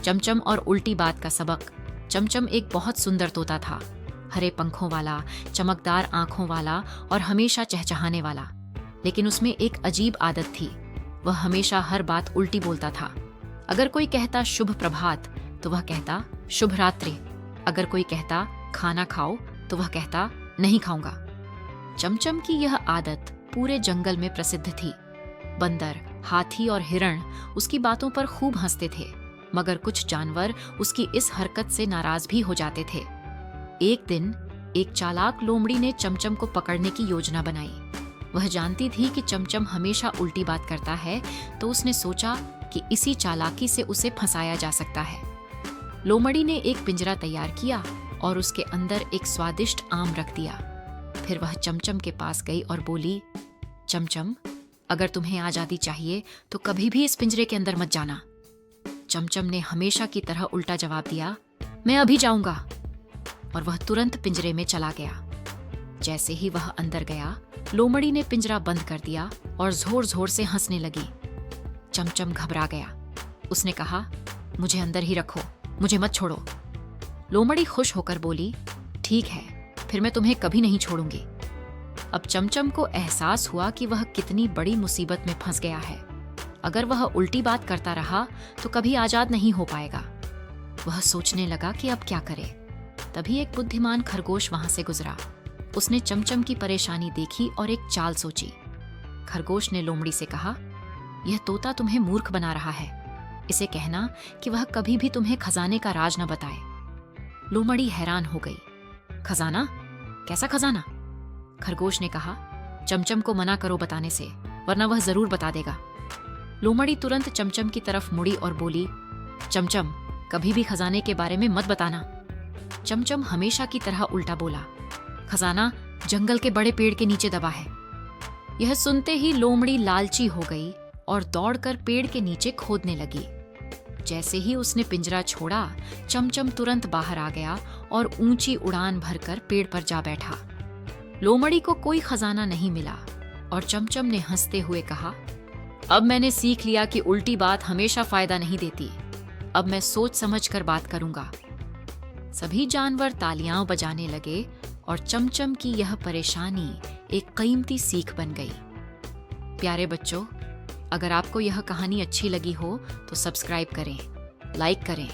चमचम और उल्टी बात का सबक। चमचम एक बहुत सुंदर तोता था, हरे पंखों वाला, चमकदार आंखों वाला और हमेशा चहचहाने वाला। लेकिन उसमें एक अजीब आदत थी, वह हमेशा हर बात उल्टी बोलता था। अगर कोई कहता शुभ प्रभात तो वह कहता शुभ रात्रि। अगर कोई कहता खाना खाओ तो वह कहता नहीं खाऊंगा। चमचम की यह आदत पूरे जंगल में प्रसिद्ध थी। बंदर, हाथी और हिरण उसकी बातों पर खूब हंसते थे, मगर कुछ जानवर उसकी इस हरकत से नाराज भी हो जाते थे। एक दिन एक चालाक लोमड़ी ने चमचम को पकड़ने की योजना बनाई। वह जानती थी कि चमचम हमेशा उल्टी बात करता है, तो उसने सोचा कि इसी चालाकी से उसे फंसाया जा सकता है। लोमड़ी ने एक पिंजरा तैयार किया और उसके अंदर एक स्वादिष्ट आम रख दिया। फिर वह चमचम के पास गई और बोली, चमचम, अगर तुम्हें आजादी चाहिए तो कभी भी इस पिंजरे के अंदर मत जाना। चमचम ने हमेशा की तरह उल्टा जवाब दिया, मैं अभी जाऊंगा। और वह तुरंत पिंजरे में चला गया। जैसे ही वह अंदर गया, लोमड़ी ने पिंजरा बंद कर दिया और जोर जोर से हंसने लगी। चमचम घबरा गया। उसने कहा, मुझे अंदर ही रखो, मुझे मत छोड़ो। लोमड़ी खुश होकर बोली, ठीक है, फिर मैं तुम्हें कभी नहीं छोड़ूंगी। अब चमचम को एहसास हुआ कि वह कितनी बड़ी मुसीबत में फंस गया है। अगर वह उल्टी बात करता रहा तो कभी आजाद नहीं हो पाएगा। वह सोचने लगा कि अब क्या करे। तभी एक बुद्धिमान खरगोश वहां से गुजरा। उसने चमचम की परेशानी देखी और एक चाल सोची। खरगोश ने लोमड़ी से कहा, यह तोता तुम्हें मूर्ख बना रहा है। इसे कहना कि वह कभी भी तुम्हें खजाने का राज न बताए। लोमड़ी हैरान हो गई। खजाना? कैसा खजाना? खरगोश ने कहा, चमचम को मना करो बताने से, वरना वह जरूर बता देगा। लोमड़ी तुरंत चमचम की तरफ मुड़ी और बोली, चमचम, कभी भी खजाने के बारे में मत बताना। चमचम हमेशा की तरह उल्टा बोला, खजाना जंगल के बड़े पेड़ के नीचे दबा है। यह सुनते ही लोमड़ी लालची हो गई और दौड़कर पेड़ के नीचे खोदने लगी। जैसे ही उसने पिंजरा छोड़ा, चमचम तुरंत बाहर आ गया और ऊंची उड़ान भरकर पेड़ पर जा बैठा। लोमड़ी को कोई खजाना नहीं मिला और चमचम ने हंसते हुए कहा, अब मैंने सीख लिया कि उल्टी बात हमेशा फायदा नहीं देती। अब मैं सोच समझ कर बात करूंगा। सभी जानवर तालियां बजाने लगे और चमचम की यह परेशानी एक कीमती सीख बन गई। प्यारे बच्चों, अगर आपको यह कहानी अच्छी लगी हो तो सब्सक्राइब करें, लाइक करें